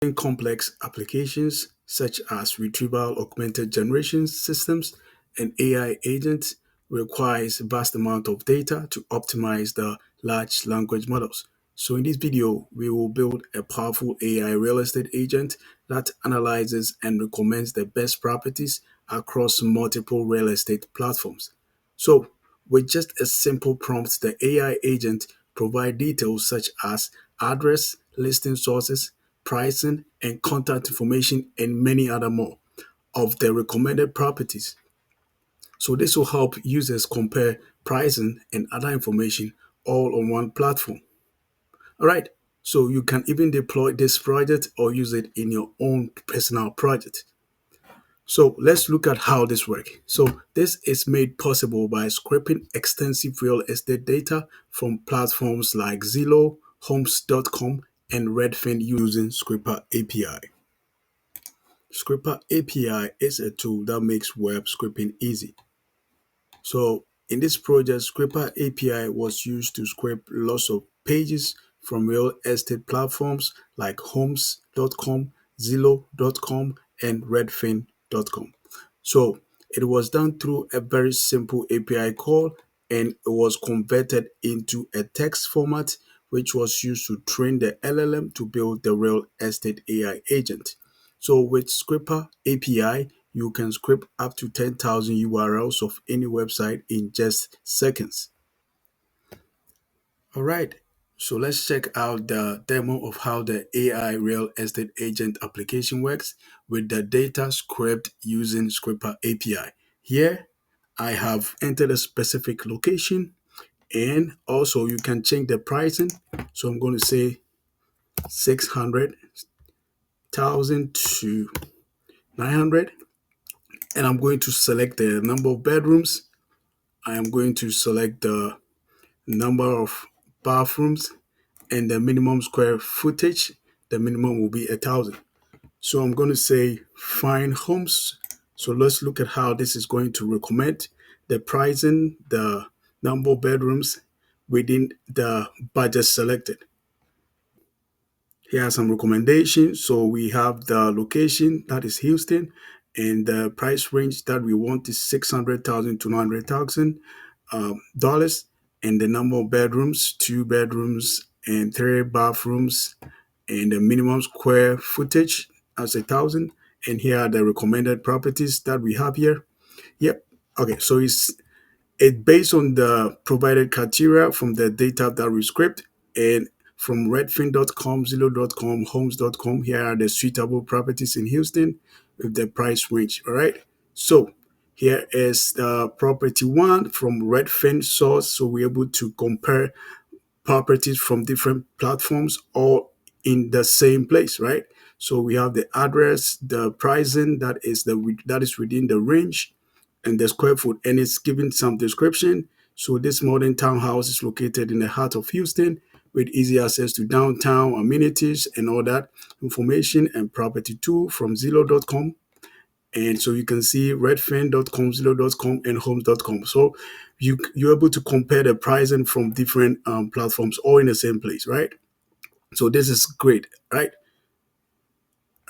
In complex applications such as retrieval augmented generation systems and AI agents requires vast amount of data to optimize the large language models. So in this video, we will build a powerful AI real estate agent that analyzes and recommends the best properties across multiple real estate platforms. So with just a simple prompt, the AI agent provide details such as address, listing sources, pricing, and contact information, and many other more of the recommended properties. So this will help users compare pricing and other information all on one platform. All right. So you can even deploy this project or use it in your own personal project. So let's look at how this works. So this is made possible by scraping extensive real estate data from platforms like Zillow, Homes.com, and Redfin using Scraper API. Scraper API is a tool that makes web scraping easy. So in this project, Scraper API was used to scrape lots of pages from real estate platforms like Homes.com, Zillow.com, and Redfin.com. So it was done through a very simple API call, and it was converted into a text format, which was used to train the LLM to build the real estate AI agent. So with Scraper API, you can scrape up to 10,000 URLs of any website in just seconds. All right, so let's check out the demo of how the AI real estate agent application works with the data scraped using Scraper API. Here, I have entered a specific location, and also you can change the pricing. So I'm going to say 600,000 to 900, and I'm going to select the number of bedrooms. I am going to select the number of bathrooms and the minimum square footage. The minimum will be 1,000. So I'm going to say find homes. So let's look at how this is going to recommend the pricing, the number of bedrooms within the budget selected. Here are some recommendations. So we have the location, that is Houston, and the price range that we want is 600,000 to 900,000 dollars, and the number of bedrooms, 2 bedrooms and 3 bathrooms, and the minimum square footage as 1,000. And here are the recommended properties that we have here. Yep. Okay. So it's based on the provided criteria from the data that we scraped, and from redfin.com, zillow.com, homes.com. Here are the suitable properties in Houston with the price range. All right. So here is the property one from Redfin source. So we're able to compare properties from different platforms all in the same place, right? So we have the address, the pricing that is within the range, and the square foot, and it's giving some description. So this modern townhouse is located in the heart of Houston with easy access to downtown amenities and all that information, and property two from Zillow.com. And so you can see redfin.com, Zillow.com, and homes.com. So you're able to compare the pricing from different platforms all in the same place, right? So this is great, right?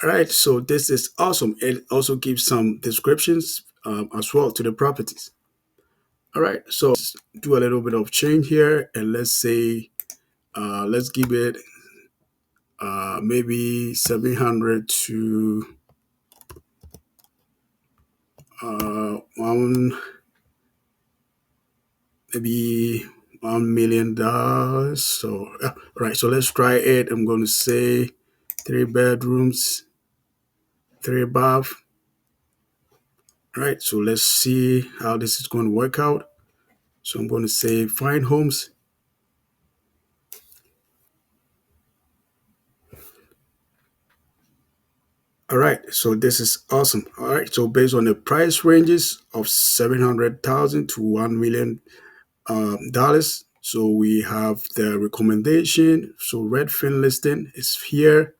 All right, so this is awesome. It also gives some descriptions as well to the properties. All right, so let's do a little bit of change here, and let's say let's give it maybe 700 to one, maybe $1 million. So yeah, all right, so let's try it. I'm going to say 3 bedrooms, 3 bath. All right, so let's see how this is going to work out. So I'm going to say find homes. All right, so this is awesome. All right, so based on the price ranges of 700,000 to $1 million, so we have the recommendation. So Redfin listing is here,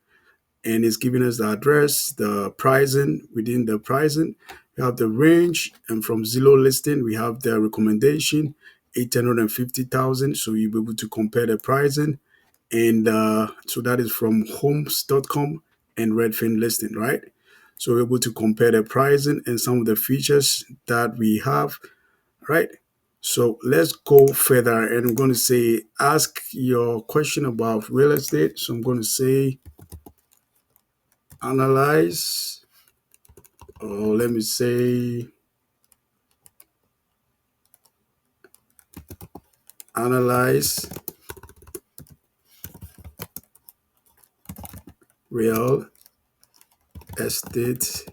and it's giving us the address, the pricing within the pricing. We have the range, and from Zillow listing, we have the recommendation 850,000. So you'll be able to compare the pricing, and so that is from homes.com and Redfin listing, right? So we're able to compare the pricing and some of the features that we have, right? So let's go further, and I'm going to say, ask your question about real estate. So I'm going to say, analyze, or let me say, analyze real estate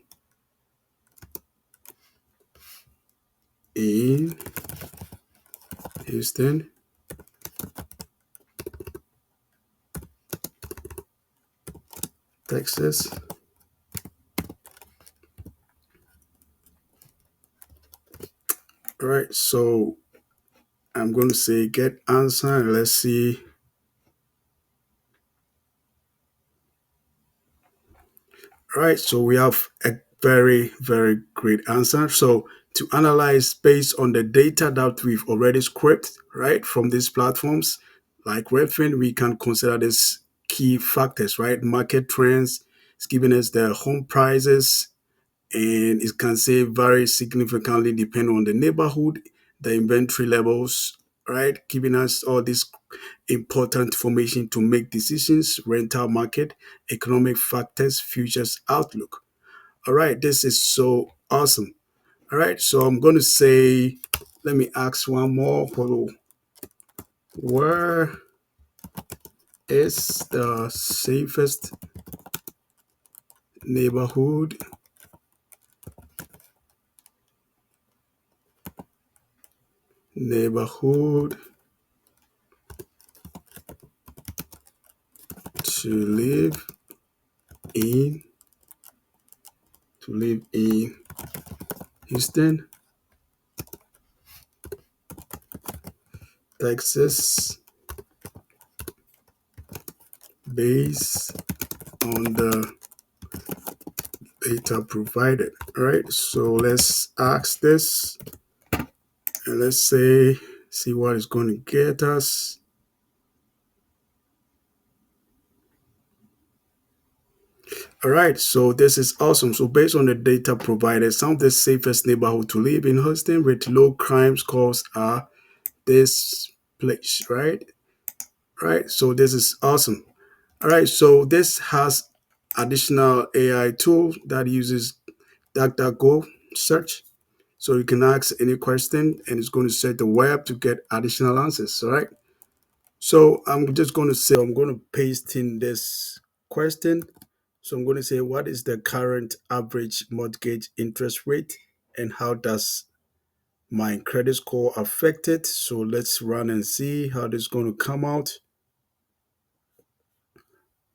in Houston, Texas. All right, so I'm going to say get answer, and let's see. All right, so we have a very, very great answer. So to analyze based on the data that we've already scraped, right, from these platforms like Redfin, we can consider this key factors, right? Market trends, it's giving us the home prices, and it can say vary significantly depending on the neighborhood, the inventory levels, right? Giving us all this important information to make decisions, rental market, economic factors, futures outlook. All right, this is so awesome. All right, so I'm going to say, let me ask one more. Where is the safest neighborhood neighborhood to live in Houston, Texas, based on the data provided. All right, so let's ask this, and let's say, see what is going to get us. All right, so this is awesome. So based on the data provided, some of the safest neighborhood to live in Houston with low crime scores are this place, right? Right. So this is awesome. All right. So this has additional AI tool that uses DuckDuckGo search. So you can ask any question, and it's going to set the web to get additional answers. All right. So I'm just going to say, I'm going to paste in this question. So I'm going to say, what is the current average mortgage interest rate, and how does my credit score affect it? So let's run and see how this is going to come out.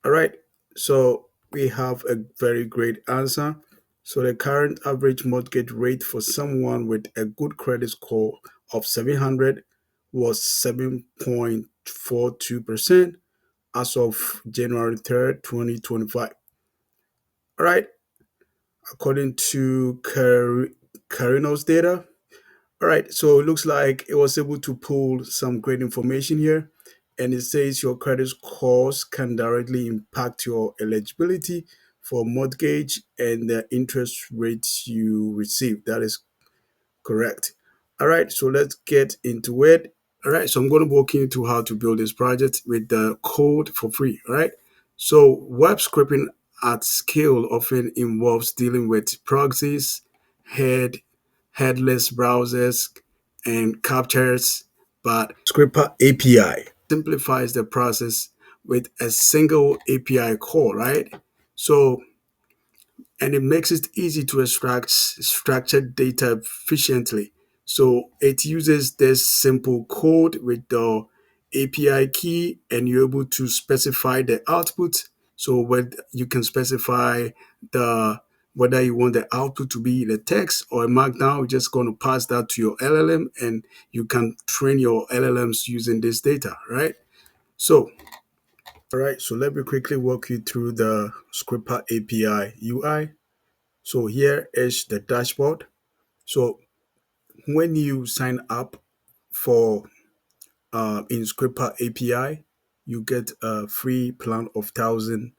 All right. So we have a very great answer. So the current average mortgage rate for someone with a good credit score of 700 was 7.42% as of January 3rd, 2025. All right. According to Carino's data. All right. So it looks like it was able to pull some great information here. And it says your credit scores can directly impact your eligibility for mortgage and the interest rates you receive. That is correct. All right, so let's get into it. All right, so I'm going to walk you through how to build this project with the code for free. All right, so web scraping at scale often involves dealing with proxies, headless browsers, and CAPTCHAs, but Scraper API simplifies the process with a single API call, right? So and it makes it easy to extract structured data efficiently. So it uses this simple code with the API key, and you're able to specify the output. So when you can specify the whether you want the output to be the text or a markdown, you're just going to pass that to your LLM, and you can train your LLMs using this data, right? So, all right, so let me quickly walk you through the Scraper API UI. So here is the dashboard. So when you sign up for in Scraper API, you get a free plan of 1,000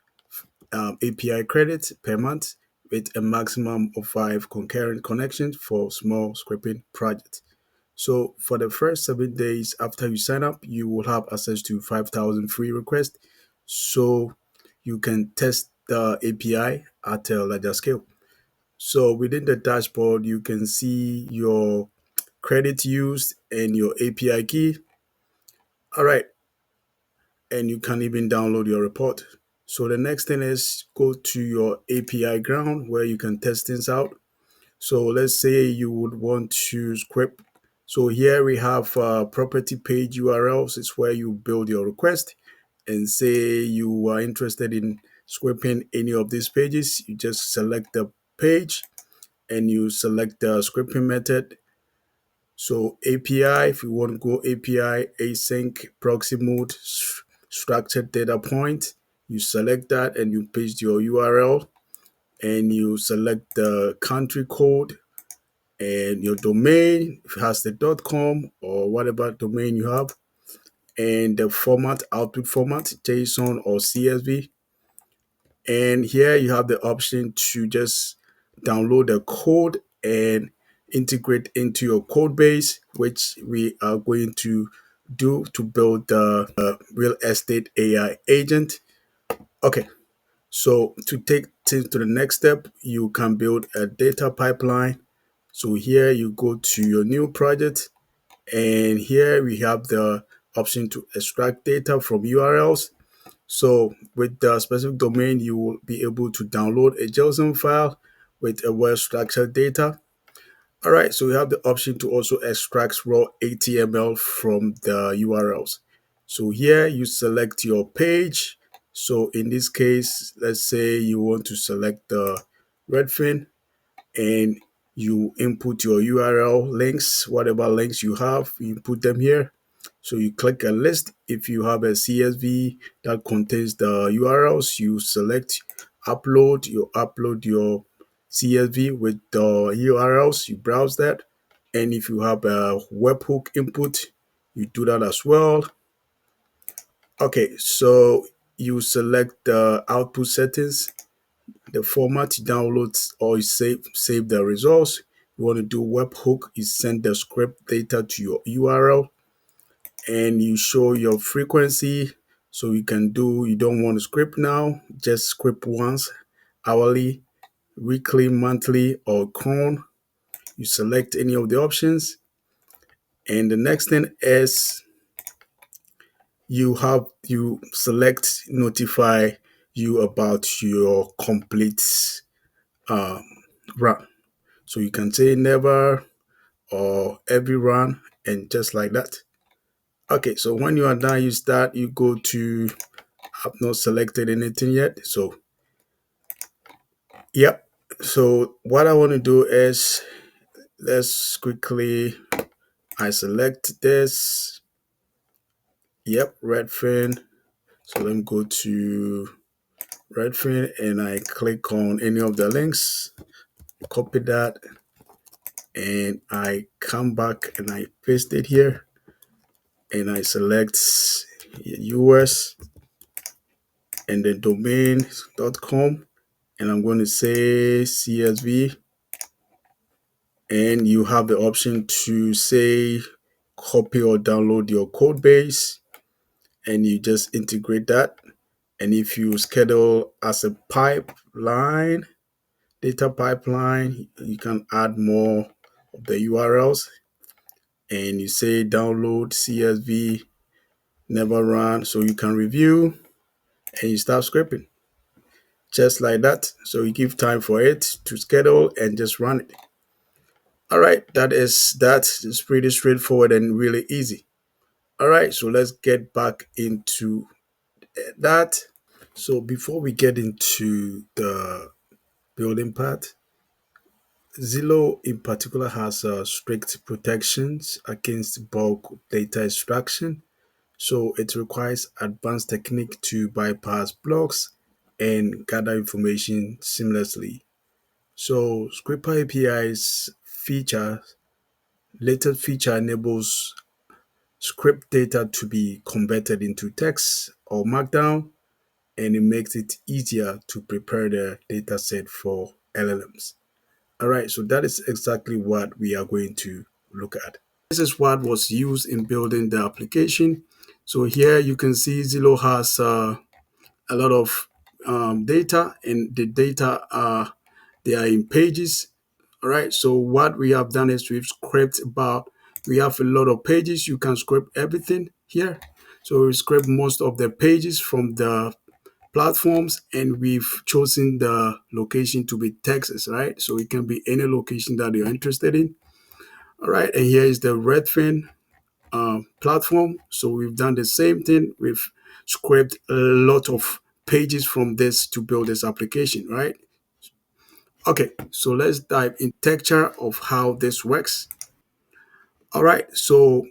API credits per month with a maximum of 5 concurrent connections for small scraping projects. So for the first 7 days after you sign up, you will have access to 5,000 free requests. So you can test the API at a larger scale. So within the dashboard, you can see your credit used and your API key. All right. And you can even download your report. So the next thing is go to your API ground where you can test things out. So let's say you would want to script. So here we have property page URLs. It's where you build your request, and say you are interested in scripting any of these pages. You just select the page and you select the scripting method. So API, if you want to go API, async, proxy mode, structured data point, you select that and you paste your URL and you select the country code and your domain, if it has the .com or whatever domain you have, and the format, output format, JSON or CSV. And here you have the option to just download the code and integrate into your code base, which we are going to do to build the real estate AI agent. Okay, so to take things to the next step, you can build a data pipeline. So here you go to your new project, and here we have the option to extract data from URLs. So with the specific domain, you will be able to download a JSON file with a well-structured data. All right, so we have the option to also extract raw HTML from the URLs. So here you select your page. So in this case, let's say you want to select the Redfin, and you input your URL links, whatever links you have, you put them here. So you click a list. If you have a CSV that contains the URLs, you select upload, you upload your CSV with the URLs, you browse that. And if you have a webhook input, you do that as well. Okay, so you select the output settings, the format you download or you save the results. You want to do webhook, you send the script data to your URL and you show your frequency. So you can do, you don't want to script now, just script once, hourly, weekly, monthly, or cron. You select any of the options. And the next thing is you select notify you about your complete um, run. So you can say never or every run and just like that. Okay, so when you are done, you go to, I've not selected anything yet. So, yep. So what I want to do is, let's quickly, I select this. Yep, Redfin. So let me go to Redfin and I click on any of the links, copy that, and I come back and I paste it here and I select US and the domain.com, and I'm going to say CSV, and you have the option to say copy or download your code base and you just integrate that. And if you schedule as a pipeline, data pipeline, you can add more of the URLs and you say download CSV, never run, so you can review and you start scripting just like that. So you give time for it to schedule and just run it. All right, that is that. It's pretty straightforward and really easy. All right, so let's get back into that. So before we get into the building part, Zillow in particular has strict protections against bulk data extraction. So it requires advanced technique to bypass blocks and gather information seamlessly. So ScraperAPI's latest feature enables script data to be converted into text or markdown, and it makes it easier to prepare the data set for LLMs. All right, so that is exactly what we are going to look at. This is what was used in building the application. So here you can see Zillow has a lot of data, and the data are they are in pages. All right. So what we have done is we've scraped about. We have a lot of pages. You can scrape everything here. So we scrape most of the pages from the platforms, and we've chosen the location to be Texas, right? So it can be any location that you're interested in. All right, and here is the Redfin platform. So we've done the same thing. We've scraped a lot of pages from this to build this application, right? Okay, so let's dive in texture of how this works. All right, so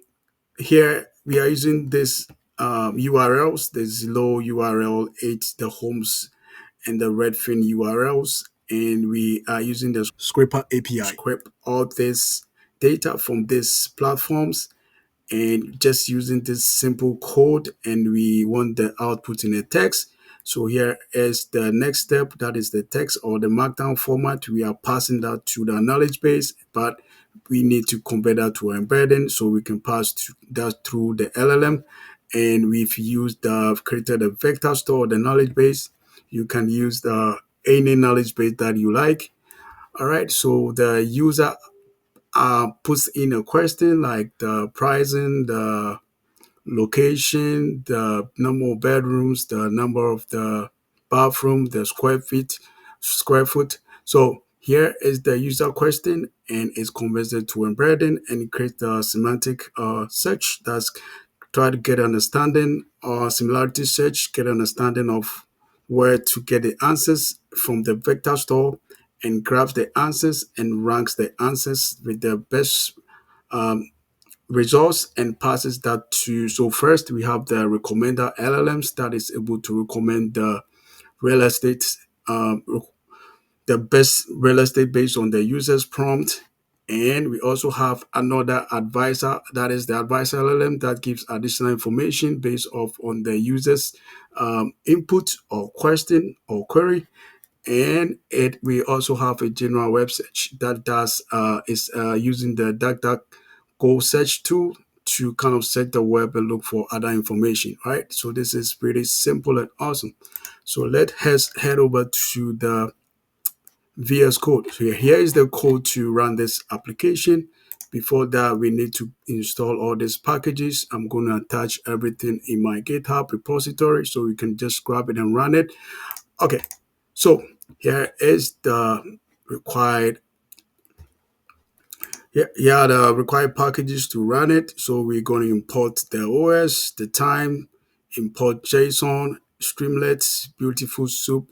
here we are using this URLs, the Zillow URL, it's the homes and the Redfin URLs, and we are using the Scraper API. Scrape all this data from these platforms and just using this simple code, and we want the output in a text. So here is the next step, that is the text or the markdown format. We are passing that to the knowledge base, but we need to convert that to embedding so we can pass that through the LLM. And we've created a vector store, the knowledge base. You can use the any knowledge base that you like. All right, so the user puts in a question like the pricing, the location, the number of bedrooms, the number of the bathroom, the square foot. So here is the user question, and it's converted to embedding, and it creates the semantic search that's try to get understanding or similarity search, get understanding of where to get the answers from the vector store, and grabs the answers and ranks the answers with the best results and passes that to. So first we have the recommender LLMs that is able to recommend the real estate, um, the best real estate based on the user's prompt. And we also have another advisor, that is the advisor LLM, that gives additional information based off on the user's input or question or query. And we also have a general web search that does is using the DuckDuckGo search tool to kind of search the web and look for other information, right? So this is pretty simple and awesome. So let's head over to the VS Code. So here is the code to run this application. Before that, we need to install all these packages. I'm going to attach everything in my GitHub repository so you can just grab it and run it. Okay, so here is the required the required packages to run it. So we're going to import the OS, the time, import JSON, Streamlets, Beautiful Soup,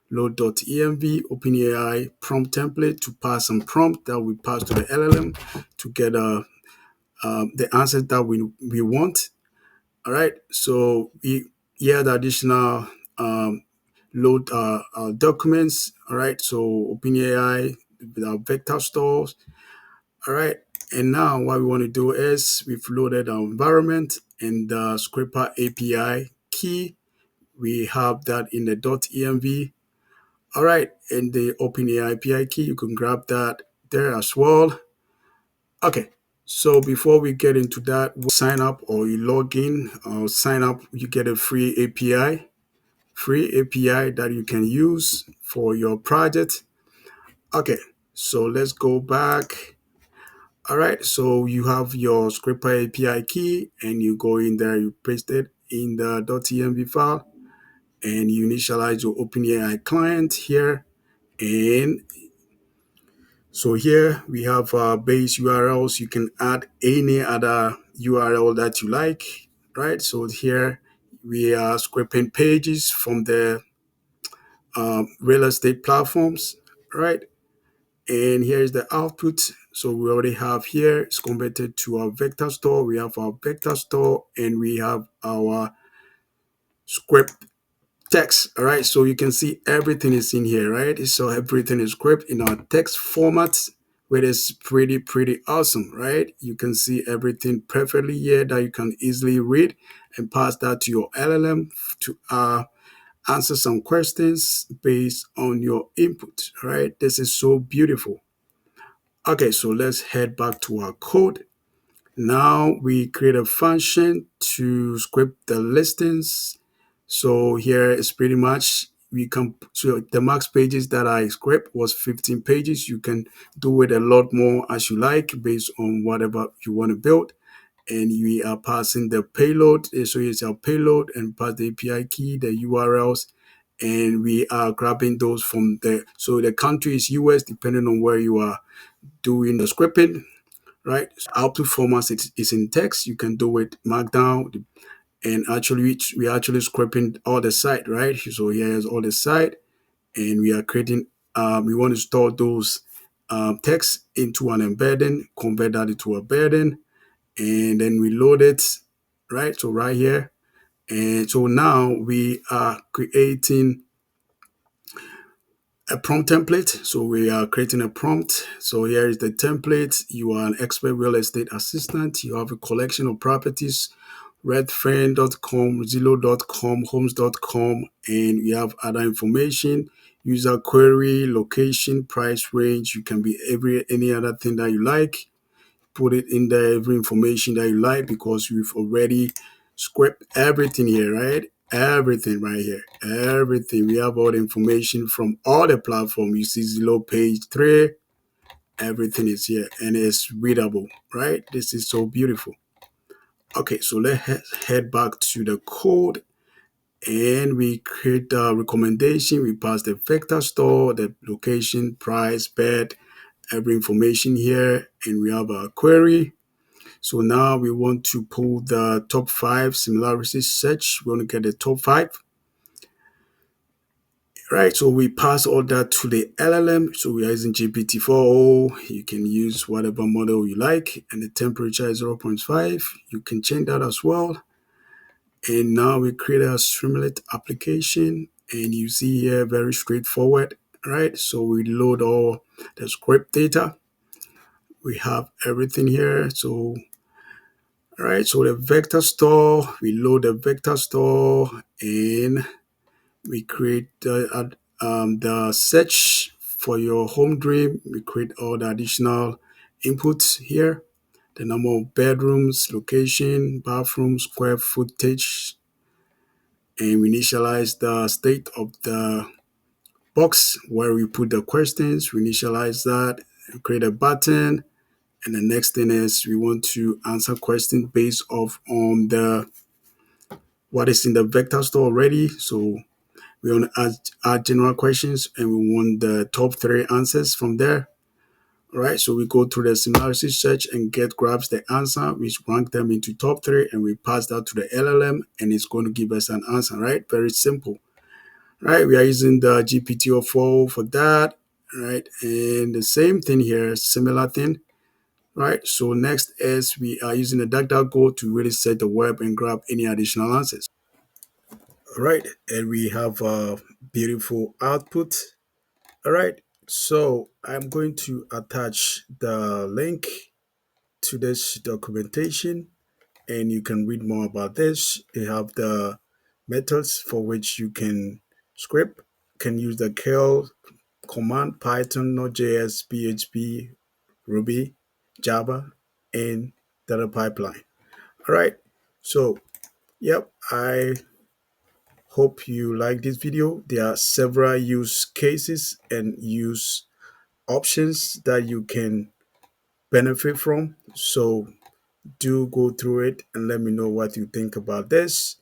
load.env, OpenAI prompt template to pass some prompt that we pass to the LLM to get the answers that we want. All right, so we add additional load documents. All right, so OpenAI with our vector stores. All right, and now what we want to do is we've loaded our environment and the Scraper API key. We have that in the .env. All right, and the OpenAI API key, you can grab that there as well. Okay, so before we get into that, sign up or you log in or sign up, you get a free API that you can use for your project. Okay, so let's go back. All right, so you have your Scraper API key and you go in there, you paste it in the .env file and you initialize your OpenAI client here. And so here we have base URLs. You can add any other URL that you like, right? So here we are scraping pages from the real estate platforms, right? And here's the output. So we already have here, it's converted to our vector store. We have our vector store and we have our script text. All right. So you can see everything is in here, right? So everything is script in our text format, which is pretty awesome, right? You can see everything perfectly here that you can easily read and pass that to your LLM to answer some questions based on your input. All right, this is so beautiful. Okay, so let's head back to our code. Now we create a function to script the listings. So here is pretty much we can, so the max pages that I script was 15 pages. You can do it a lot more as you like based on whatever you want to build. And we are passing the payload. So it's our payload and pass the API key, the URLs, and we are grabbing those from the, so the country is US depending on where you are doing the scripting, right? Output format is in text. You can do it markdown, and actually we are actually scraping all the site, right? So here's all the site, and we are creating. We want to store those text into an embedding, convert that into a embedding, and then we load it, right? So right here, and so now we are creating a prompt template. So we are creating a prompt. So here is the template. You are an expert real estate assistant. You have a collection of properties, Redfin.com, Zillow.com, Homes.com, and you have other information, user query, location, price range. You can be any other thing that you like. Put it in there, every information that you like, because we've already scraped everything here, right? Everything right here, everything. We have all the information from all the platforms. You see Zillow page 3, everything is here and it's readable, right? This is so beautiful. Okay, so let's head back to the code and we create the recommendation. We pass the vector store, the location, price, bed, every information here, and we have a query. So now we want to pull the top 5 similarities search. We want to get the top 5. Right, so we pass all that to the LLM. So we are using GPT-4o. You can use whatever model you like, and the temperature is zero point 0.5. You can change that as well. And now we create a Streamlit application, and you see here very straightforward, right? So we load all the script data. We have everything here. So all right, so the vector store, we load the vector store and we create the search for your home dream. We create all the additional inputs here, the number of bedrooms, location, bathroom, square footage, and we initialize the state of the box where we put the questions. We initialize that, create a button, and the next thing is we want to answer questions based off on the what is in the vector store already. So we want to add general questions and we want the top 3 answers from there. All right, so we go through the similarity search and get grabs the answer, which rank them into top 3, and we pass that to the LLM and it's going to give us an answer, right? Very simple, right? We are using the GPT-4 for that, right? And the same thing here, similar thing, right? So next is we are using the DuckDuckGo to really set the web and grab any additional answers. All right, and we have a beautiful output. All right, so I'm going to attach the link to this documentation and you can read more about this. They have the methods for which you can script, can use the curl command, Python, Node.js, PHP, Ruby, Java, and data pipeline. All right, so yep, I hope you like this video. There are several use cases and use options that you can benefit from. So do go through it and let me know what you think about this.